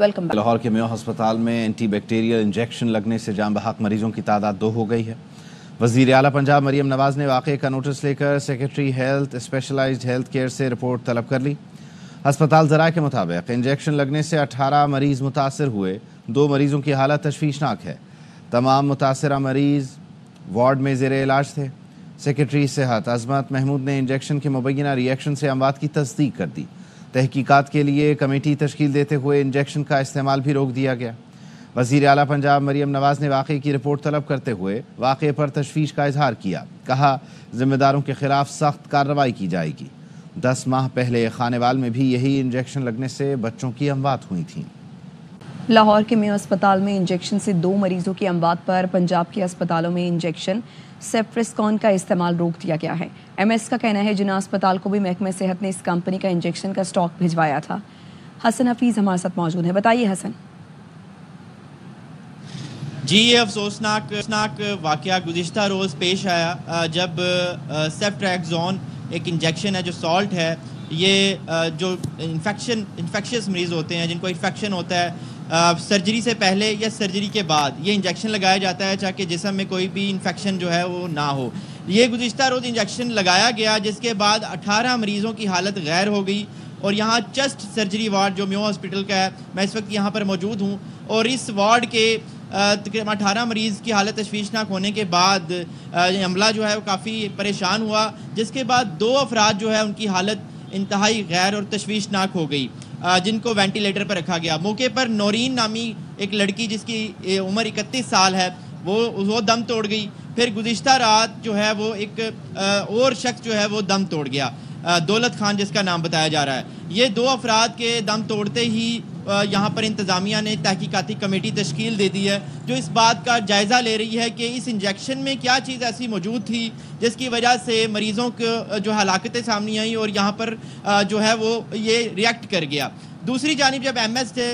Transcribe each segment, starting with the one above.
Welcome back. Lahore کے میو ہسپتال میں اینٹی بیکٹیریل انجیکشن لگنے سے جاں بحق مریضوں کی تعداد 2 ہو گئی ہے۔ وزیر اعلیٰ پنجاب مریم نواز نے واقعے کا نوٹس لے کر secretary health specialized health care سے رپورٹ طلب کر لی۔ ہسپتال ذرائع کے مطابق انجیکشن لگنے سے 18 مریض متاثر ہوئے، 2 مریضوں کی حالت تشویشناک ہے۔ تمام متاثرہ مریض وارڈ میں زیر علاج تھے۔ سیکرٹری صحت عظمت محمود نے انجیکشن کے مبینہ ری ایکشن سے اموات کی تصدیق کر دی۔ تحقیقات کے لیے کمیٹی تشکیل دیتے ہوئے انجیکشن کا استعمال بھی روک دیا گیا۔ وزیر اعلیٰ پنجاب مریم نواز نے واقعے کی رپورٹ طلب کرتے ہوئے واقعے پر تشویش کا اظہار کیا۔ کہا ذمہ داروں کے خلاف سخت کارروائی کی جائے گی۔ 10 ماہ پہلے خانیوال میں بھی یہی انجیکشن لگنے سے بچوں کی اموات ہوئی تھیں۔ لاہور کے میو اسپتال میں انجیکشن سے 2 مریضوں کی اموات پر پنجاب کے اسپتالوں میں انجیکشن سیپریسکون کا استعمال روک دیا گیا ہے۔ ایم ایس کا کہنا ہے جناح اسپتال کو بھی محکمہ صحت نے اس کمپنی کا انجیکشن کا اسٹاک بھجوایا تھا۔ حسن حفیظ ہمارے ساتھ موجود ہیں، بتائیے حسن۔ جی، یہ افسوسناک واقعہ گزشتہ روز پیش آیا جب سیفٹریکزون ایک انجیکشن ہے جو سالٹ ہے، یہ جو انفیکشس مریض ہوتے ہیں جن کو انفیکشن ہوتا ہے سرجری سے پہلے یا سرجری کے بعد یہ انجیکشن لگایا جاتا ہے تاکہ جسم میں کوئی بھی انفیکشن جو ہے وہ نہ ہو۔ یہ گزشتہ روز انجیکشن لگایا گیا جس کے بعد 18 مریضوں کی حالت غیر ہو گئی، اور یہاں چسٹ سرجری وارڈ جو میو ہاسپٹل کا ہے، میں اس وقت یہاں پر موجود ہوں، اور اس وارڈ کے تقریباً 18 مریض کی حالت تشویشناک ہونے کے بعد عملہ جو ہے وہ کافی پریشان ہوا، جس کے بعد 2 افراد جو ہے ان کی حالت انتہائی غیر اور تشویشناک ہو گئی جن کو وینٹیلیٹر پر رکھا گیا۔ موقع پر نورین نامی ایک لڑکی جس کی عمر 31 سال ہے وہ دم توڑ گئی۔ پھر گزشتہ رات جو ہے وہ ایک اور شخص جو ہے وہ دم توڑ گیا، دولت خان جس کا نام بتایا جا رہا ہے۔ یہ 2 افراد کے دم توڑتے ہی یہاں پر انتظامیہ نے تحقیقاتی کمیٹی تشکیل دے دی ہے جو اس بات کا جائزہ لے رہی ہے کہ اس انجیکشن میں کیا چیز ایسی موجود تھی جس کی وجہ سے مریضوں کو جو ہلاکتیں سامنے آئیں اور یہاں پر جو ہے وہ یہ ریئیکٹ کر گیا۔ دوسری جانب جب ایم ایس سے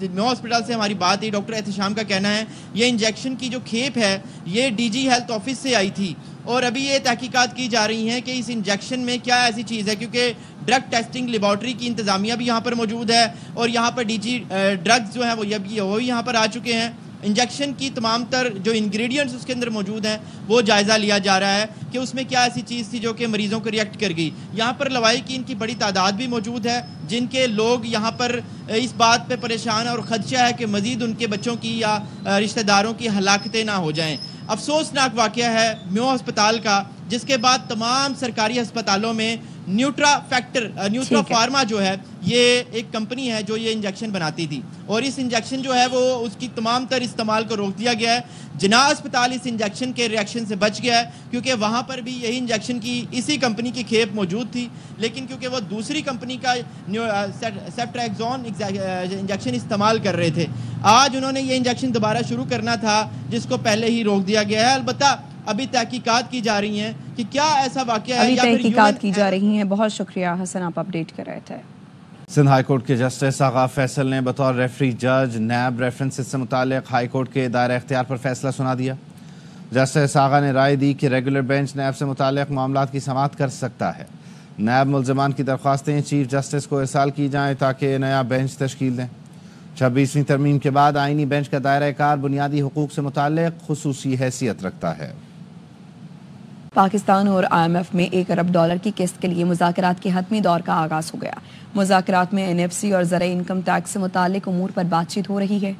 میو ہاسپٹل سے ہماری بات ہوئی، ڈاکٹر احتشام کا کہنا ہے یہ انجیکشن کی جو کھیپ ہے یہ ڈی جی ہیلتھ آفس سے آئی تھی، اور ابھی یہ تحقیقات کی جا رہی ہیں کہ اس انجیکشن میں کیا ایسی چیز ہے، کیونکہ ڈرگ ٹیسٹنگ لیبارٹری کی انتظامیہ بھی یہاں پر موجود ہے اور یہاں پر ڈی جی ڈرگز جو ہیں وہ یہاں پر آ چکے ہیں۔ انجیکشن کی تمام تر جو انگریڈینٹس اس کے اندر موجود ہیں وہ جائزہ لیا جا رہا ہے کہ اس میں کیا ایسی چیز تھی جو کہ مریضوں کو ریئیکٹ کر گئی۔ یہاں پر لوائقین کی بڑی تعداد بھی موجود ہے جن کے لوگ یہاں پر اس بات پہ پریشان ہیں اور خدشہ ہے کہ مزید ان کے بچوں کی یا رشتہ داروں کی ہلاکتیں نہ ہو جائیں۔ افسوسناک واقعہ ہے میو ہسپتال کا، جس کے بعد تمام سرکاری ہسپتالوں میں نیوٹرا فارما جو ہے یہ ایک کمپنی ہے جو یہ انجیکشن بناتی تھی، اور اس انجیکشن جو ہے وہ اس کی تمام تر استعمال کو روک دیا گیا ہے۔ جناح اسپتال اس انجیکشن کے ریئیکشن سے بچ گیا ہے کیونکہ وہاں پر بھی یہی انجیکشن کی اسی کمپنی کی کھیپ موجود تھی، لیکن کیونکہ وہ دوسری کمپنی کا سیفٹریکزون انجیکشن استعمال کر رہے تھے، آج انہوں نے یہ انجیکشن دوبارہ شروع کرنا تھا جس کو پہلے ہی روک دیا گیا ہے۔ البتہ ابھی تحقیقات کی جا رہی ہیں کہ کیا ایسا واقعہ ہے، تحقیقات کی جا رہی ہیں۔ بہت شکریہ حسن، آپ اپڈیٹ کر رہے تھے۔ سندھ ہائی کورٹ کے جسٹس آغا فیصل نے بطور ریفری جج نیب ریفرنسز سے متعلق ہائی کورٹ کے دائرہ اختیار پر فیصلہ سنا دیا۔ جسٹس آغا نے رائے دی کہ ریگولر بینچ نیب سے متعلق معاملات کی سماعت کر سکتا ہے۔ نیب ملزمان کی درخواستیں چیف جسٹس کو ارسال کی جائیں تاکہ نیا بینچ تشکیل دیں۔ 26ویں ترمیم کے بعد آئینی بینچ کا دائرہ کار بنیادی حقوق سے متعلق خصوصی حیثیت رکھتا ہے۔ پاکستان اور آئی ایم ایف میں $1 ارب کی قسط کے لیے مذاکرات کے حتمی دور کا آغاز ہو گیا۔ مذاکرات میں این ایف سی اور زرعی انکم ٹیکس سے متعلق امور پر بات چیت ہو رہی ہے۔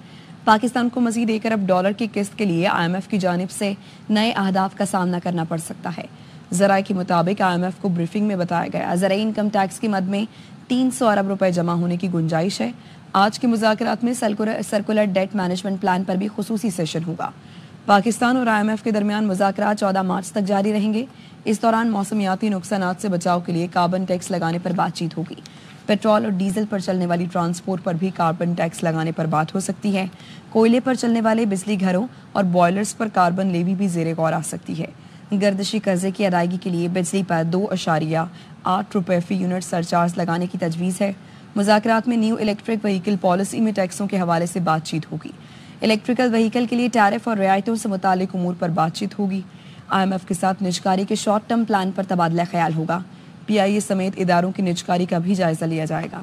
پاکستان کو مزید $1 ارب کی قسط کے لیے آئی ایم ایف کی جانب سے نئے اہداف کا سامنا کرنا پڑ سکتا ہے۔ ذرائع کے مطابق آئی ایم ایف کو بریفنگ میں بتایا گیا زرعی انکم ٹیکس کی مد میں $300 ارب جمع ہونے کی گنجائش ہے۔ آج کے مذاکرات میں سرکولر ڈیٹ مینجمنٹ پلان پر بھی خصوصی سیشن ہوگا۔ پاکستان اور آئی ایم ایف کے درمیان مذاکرات 14 مارچ تک جاری رہیں گے۔ اس دوران موسمیاتی نقصانات سے بچاؤ کے لیے کاربن ٹیکس لگانے پر بات چیت ہوگی۔ پیٹرول اور ڈیزل پر چلنے والی ٹرانسپورٹ پر بھی کاربن ٹیکس لگانے پر بات ہو سکتی ہے۔ کوئلے پر چلنے والے بجلی گھروں اور بوائلرز پر کاربن لیوی بھی زیر غور آ سکتی ہے۔ گردشی قرضے کی ادائیگی کے لیے بجلی پر $2.8 فی یونٹ سرچارج لگانے کی تجویز ہے۔ مذاکرات میں نیو الیکٹرک وہیکل پالیسی میں ٹیکسوں کے حوالے سے بات چیت ہوگی۔ الیکٹریکل وہیکل کے لیے ٹیرف اور رعایتوں سے متعلق امور پر بات چیت ہوگی۔ آئی ایم ایف کے ساتھ نجکاری کے شارٹ ٹرم پلان پر تبادلہ خیال ہوگا۔ پی آئی اے سمیت اداروں کی نجکاری کا بھی جائزہ لیا جائے گا۔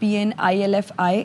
PN ILFI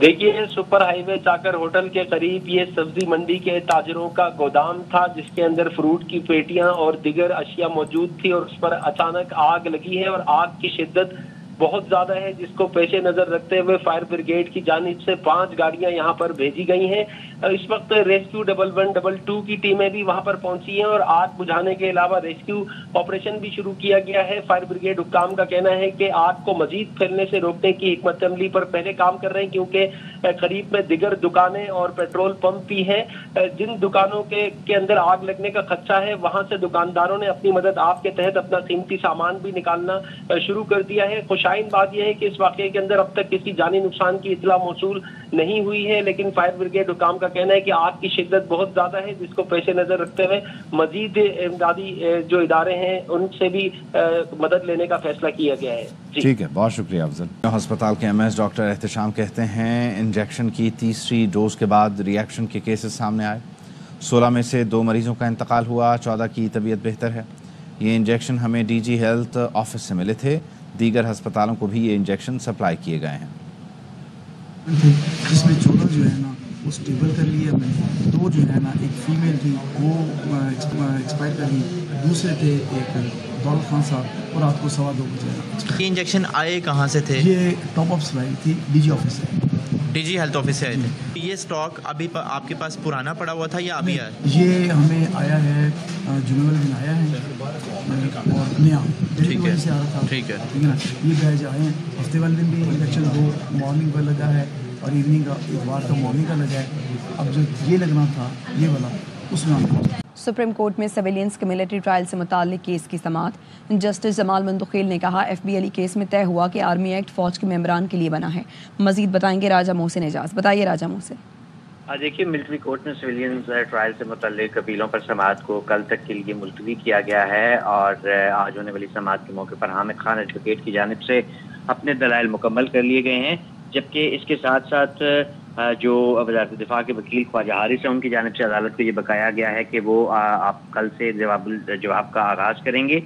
دیکھیے سپر ہائی وے چاکر ہوٹل کے قریب یہ سبزی منڈی کے تاجروں کا گودام تھا جس کے اندر فروٹ کی پیٹیاں اور دیگر اشیاء موجود تھی اور اس پر اچانک آگ لگی ہے اور آگ کی شدت بہت زیادہ ہے جس کو پیش نظر رکھتے ہوئے فائر بریگیڈ کی جانب سے 5 گاڑیاں یہاں پر بھیجی گئی ہیں. اس وقت ریسکیو 1122 کی ٹیمیں بھی وہاں پر پہنچی ہیں اور آگ بجھانے کے علاوہ ریسکیو آپریشن بھی شروع کیا گیا ہے. فائر بریگیڈ حکام کا کہنا ہے کہ آگ کو مزید پھیلنے سے روکنے کی حکمت عملی پر پہلے کام کر رہے ہیں کیونکہ قریب میں دیگر دکانیں اور پیٹرول پمپ بھی ہیں. جن دکانوں کے اندر آگ لگنے کا خدشہ ہے وہاں سے دکانداروں نے اپنی مدد آپ کے تحت اپنا قیمتی سامان بھی نکالنا شروع کر دیا ہے. خوشائن بات یہ ہے کہ اس واقعے کے اندر اب تک کسی جانی نقصان کی اطلاع موصول نہیں ہوئی ہے لیکن فائر بریگیڈ حکام کا کہنا ہے کہ آگ کی شدت بہت زیادہ ہے جس کو پیش نظر رکھتے ہوئے مزید امدادی جو ادارے ہیں ان سے بھی مدد لینے کا فیصلہ کیا گیا ہے. ٹھیک ہے، بہت شکریہ افضل. ہسپتال کے MS ڈاکٹر احتشام کہتے ہیں انجیکشن کی تیسری ڈوز کے بعد ریئیکشن کے کیسز سامنے آئے. 16 میں سے 2 مریضوں کا انتقال ہوا، 14 کی طبیعت بہتر ہے. یہ انجیکشن ہمیں DG ہیلتھ آفس سے ملے تھے. دیگر ہسپتالوں کو بھی یہ انجیکشن سپلائی کیے گئے ہیں. جس میں 14 جو ہے نا وہ اسٹیبل کر لیا میں نے. 2 جو ہے نا ایک فیمیل تھی وہ ایکسپائر کر لی. دوسرے تھے ایک دولت خان صاحب اور رات کو 2:15 بجے. یہ انجیکشن آئے کہاں سے تھے؟ یہ ٹاپ اپ سپلائی تھی DG آفس سے. DG ہیلتھ آفس سے آئے تھے. یہ اسٹاک ابھی آپ کے پاس پرانا پڑا ہوا تھا یا ابھی آیا؟ یہ ہمیں آیا ہے جنوبی میں آیا ہے اور نیا ڈیلیوری سے آ رہا تھا. ٹھیک ہے نا. یہ بیچ آئے ہیں ہفتے والے دن بھی انجیکشن 2 مارننگ پر لگا ہے اور ایوننگ کا اتوار کا مارننگ کا لگا ہے. اب جو یہ لگنا تھا یہ والا اس میں سپریم کورٹ میں سویلینس کے ملٹری ٹرائل سے متعلق کیس کی سماعت. جسٹس جمال مندوخیل نے کہا FBLE کیس میں طے ہوا کہ آرمی ایکٹ فوج کے ممبران کے لیے بنا ہے. مزید بتائیں گے راجہ محسن اعجاز. بتائیے راجہ محسن. دیکھیے ملٹری کورٹ میں سویلینس ٹرائل سے متعلق اپیلوں پر سماعت کو کل تک کے لیے ملتوی کیا گیا ہے اور آج ہونے والی سماعت کے موقع پر حامد خان ایڈوکیٹ کی جانب سے اپنے دلائل مکمل کر لیے گئے ہیں. جبکہ اس کے ساتھ ساتھ جو وزارت دفاع کے وکیل خواجہ حارث ہیں ان کی جانب سے عدالت کو یہ بتایا گیا ہے کہ وہ آپ کل سے جواب کا آغاز کریں گے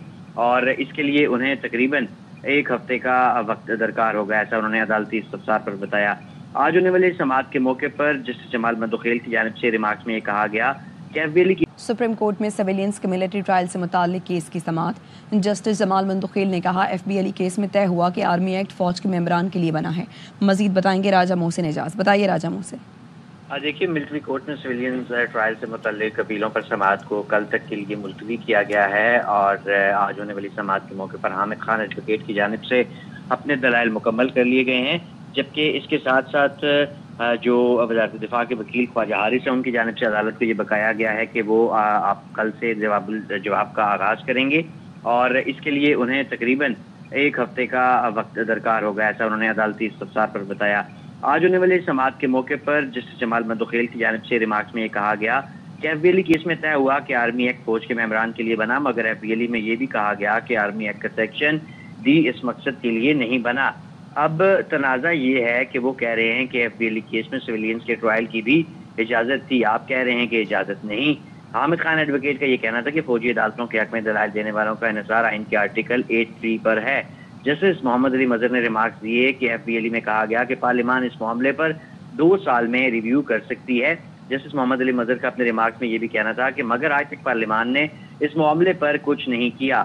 اور اس کے لیے انہیں تقریباً 1 ہفتے کا وقت درکار ہوگا، ایسا انہوں نے عدالتی استفسار پر بتایا. آج ہونے والی سماعت کے موقع پر جسٹس جمال مندوخیل کی جانب سے ریمارکس میں یہ کہا گیا کہ FBLE کی سپریم کورٹ میں سویلینس کے ملٹری ٹرائل سے متعلق کیس کی سماعت. جسٹس جمال مندوخیل نے کہا FBLE کیس میں طے ہوا کہ آرمی ایکٹ فوج کے ممبران کے لیے بنا ہے. مزید بتائیں گے راجہ محسن اعجاز. بتائیے راجہ محسن. دیکھیے ملٹری کورٹ میں سویلینس ٹرائل سے متعلق اپیلوں پر سماعت کو کل تک کے لیے ملتوی کیا گیا ہے اور آج ہونے والی سماعت کے موقع پر حامد خان ایڈوکیٹ کی جانب سے اپنے دلائل مکمل کر لیے گئے ہیں. جبکہ اس کے ساتھ ساتھ جو وزارت دفاع کے وکیل خواجہ حارث ہیں ان کی جانب سے عدالت کو یہ بتایا گیا ہے کہ وہ آپ کل سے جواب کا آغاز کریں گے اور اس کے لیے انہیں تقریباً 1 ہفتے کا وقت درکار ہوگا، ایسا انہوں نے عدالتی استفسار پر بتایا. آج ہونے والی سماعت کے موقع پر جسٹس جمال مندوخیل کی جانب سے ریمارکس میں یہ کہا گیا کہ FBLE کیس میں طے ہوا کہ آرمی ایکٹ فوج کے ممبران کے لیے بنا، مگر FBLE میں یہ بھی کہا گیا کہ آرمی ایکٹ کا سیکشن D اس مقصد کے لیے نہیں بنا. اب تنازع یہ ہے کہ وہ کہہ رہے ہیں کہ FBLE کیس میں سویلینس کے ٹرائل کی بھی اجازت تھی، آپ کہہ رہے ہیں کہ اجازت نہیں. حامد خان ایڈوکیٹ کا یہ کہنا تھا کہ فوجی عدالتوں کے حق میں دلائل دینے والوں کا انحصار آئین کے آرٹیکل 8(3) پر ہے. جسٹس محمد علی مظہر نے ریمارکس دیے کہ FBLE میں کہا گیا کہ پارلیمان اس معاملے پر 2 سال میں ریویو کر سکتی ہے. جسٹس محمد علی مظہر کا اپنے ریمارکس میں یہ بھی کہنا تھا کہ مگر آج تک پارلیمان نے اس معاملے پر کچھ نہیں کیا.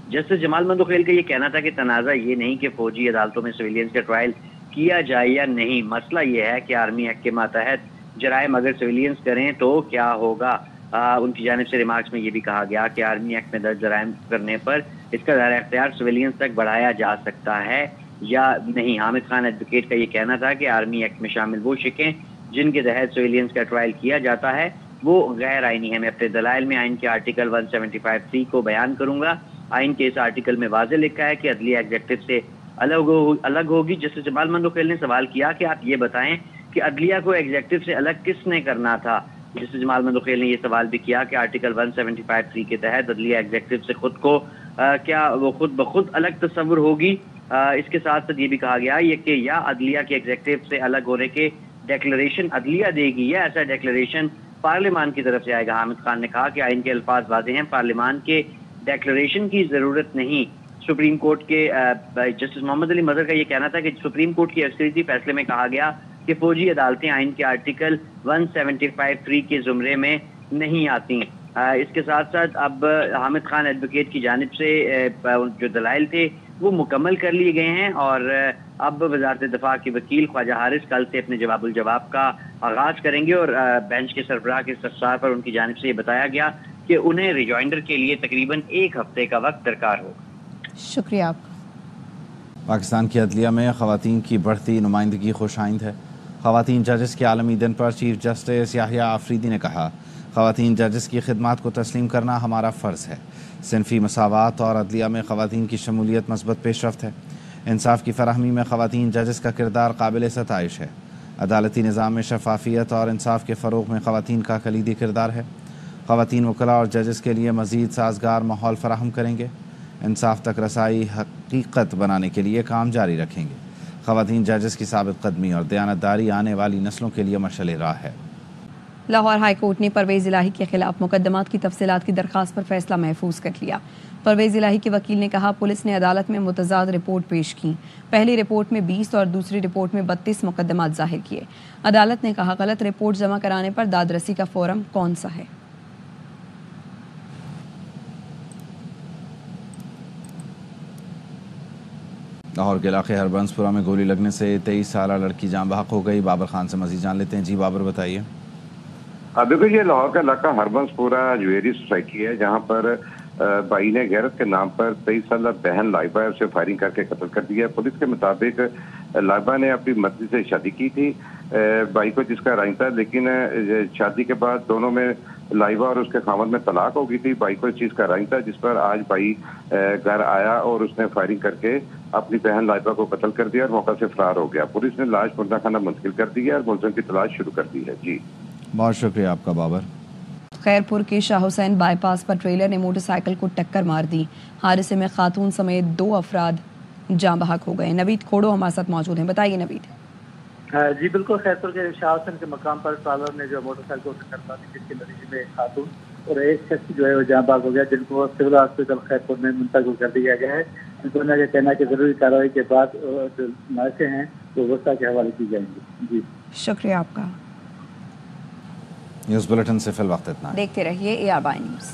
جسٹس جمال مندوخیل کا یہ کہنا تھا کہ تنازع یہ نہیں کہ فوجی عدالتوں میں سویلینس کا ٹرائل کیا جائے یا نہیں، مسئلہ یہ ہے کہ آرمی ایکٹ کے ماتحت جرائم اگر سویلینس کریں تو کیا ہوگا. ان کی جانب سے ریمارکس میں یہ بھی کہا گیا کہ آرمی ایکٹ میں درج جرائم کرنے پر اس کا دائرہ اختیار سویلینس تک بڑھایا جا سکتا ہے یا نہیں. حامد خان ایڈوکیٹ کا یہ کہنا تھا کہ آرمی ایکٹ میں شامل وہ شکیں جن کے تحت سویلینس کا ٹرائل کیا جاتا ہے وہ غیر آئینی ہے. میں اپنے دلائل میں آئین کے آرٹیکل 175(3) کو بیان کروں گا. آئین کے اس آرٹیکل میں واضح لکھا ہے کہ عدلیہ ایگزیکٹو سے الگ ہوگی. جسٹس جمال مندوخیل نے سوال کیا کہ آپ یہ بتائیں کہ عدلیہ کو ایگزیکٹو سے الگ کس نے کرنا تھا. جسٹس جمال مندوخیل نے یہ سوال بھی کیا کہ آرٹیکل 175(3) کے تحت عدلیہ ایگزیکٹو سے خود کو کیا وہ خود بخود الگ تصور ہوگی. اس کے ساتھ ساتھ یہ بھی کہا گیا یہ کہ یا عدلیہ کے ایگزیکٹو سے الگ ہونے کے ڈیکلریشن عدلیہ دے گی یا ایسا ڈیکلریشن پارلیمان کی طرف سے آئے گا. حامد خان نے کہا کہ آئین کے الفاظ واضح ہیں، پارلیمان کے ڈیکلریشن کی ضرورت نہیں. سپریم کورٹ کے جسٹس محمد علی مظہر کا یہ کہنا تھا کہ سپریم کورٹ کی اکثریتی فیصلے میں کہا گیا کہ فوجی عدالتیں آئین کے آرٹیکل 175(3) کے زمرے میں نہیں آتی. اس کے ساتھ ساتھ اب حامد خان ایڈوکیٹ کی جانب سے جو دلائل تھے وہ مکمل کر لیے گئے ہیں اور اب وزارت دفاع کے وکیل خواجہ حارث کل سے اپنے جواب الجواب کا آغاز کریں گے اور بینچ کے سربراہ کے استفسار پر ان کی جانب سے یہ بتایا گیا کہ انہیں ریجوائنڈر کے لیے تقریباً 1 ہفتے کا وقت درکار ہوگا. شکریہ آپ کا. پاکستان کی عدلیہ میں خواتین کی بڑھتی نمائندگی خوش آئند ہے. خواتین ججز کے عالمی دن پر چیف جسٹس یحییٰ آفریدی نے کہا خواتین ججز کی خدمات کو تسلیم کرنا ہمارا فرض ہے. صنفی مساوات اور عدلیہ میں خواتین کی شمولیت مثبت پیش رفت ہے. انصاف کی فراہمی میں خواتین ججز کا کردار قابل ستائش ہے. عدالتی نظام میں شفافیت اور انصاف کے فروغ میں خواتین کا کلیدی کردار ہے. خواتین وکلاء اور ججز کے لیے مزید سازگار ماحول فراہم کریں گے. انصاف تک رسائی حقیقت بنانے کے لیے کام جاری رکھیں گے. خواتین ججز کی ثابت قدمی اور دیانتداری آنے والی نسلوں کے لیے مشعل راہ ہے. لاہور ہائی کورٹ نے پرویز الہی کے خلاف مقدمات کی تفصیلات کی درخواست پر فیصلہ محفوظ کر لیا. پرویز الہی کے وکیل نے کہا پولیس نے عدالت میں متضاد رپورٹ پیش کی. پہلی رپورٹ میں 20 اور دوسری رپورٹ میں 32 مقدمات ظاہر کیے. عدالت نے کہا غلط رپورٹ جمع کرانے پر دادرسی کا فورم کون سا ہے. لاہور کے علاقے ہربنس پورہ میں گولی لگنے سے 23 سالہ لڑکی جاں بحق ہو گئی. بابر خان سے مزید جان لیتے ہیں. جی بابر بتائیے. دیکھو یہ لاہور کا علاقہ ہربنس پورہ جویری سوسائٹی ہے جہاں پر بھائی نے غیرت کے نام پر 23 سالہ بہن لائبہ سے فائرنگ کر کے قتل کر دیا. پولیس کے مطابق لائبہ نے اپنی مرضی سے شادی کی تھی بھائی کو جس کا رائن تھا لیکن شادی کے بعد دونوں میں لائبہ اور اس کے خاوند میں طلاق ہو گئی تھی. بھائی کو اس چیز کا رائن تھا جس پر آج بھائی گھر آیا اور اس نے فائرنگ کر کے اپنی بہن لائبہ کو قتل کر دیا اور موقع سے فرار ہو گیا. پولیس نے لاش مردہ خانہ منتقل کر دی ہے اور ملزم کی تلاش شروع کر دی ہے. جی بہت شکریہ آپ کا بابر. خیرپور کے شاہ حسین بائی پاس پر ٹریلر نے موٹر سائیکل کو ٹکر مار دی. حادثے میں خاتون سمیت 2 افراد جاں بحق ہو گئے. نوید کھوڑو ہمارے ساتھ موجود ہیں. بتائیے نوید. جی بالکل خیرپور کے شاہ حسین کے مقام پر ٹرالر نے جو موٹر سائیکل کو ٹکر مار دی جس کے نتیجے میں خاتون اور ایک شخص جو ہے وہ جاں بحق ہو گیا جن کو سول ہاسپٹل خیرپور میں منتقل کر دیا گیا ہے. دونوں کا کہنا ہے کہ ضروری کارروائی کے بعد جو نعشیں ہیں وہ وسطیٰ کے حوالے کی جائیں گی. جی شکریہ آپ کا. نیوز بلیٹن سے فی الوقت اتنا. دیکھتے رہیے AR بائی نیوز.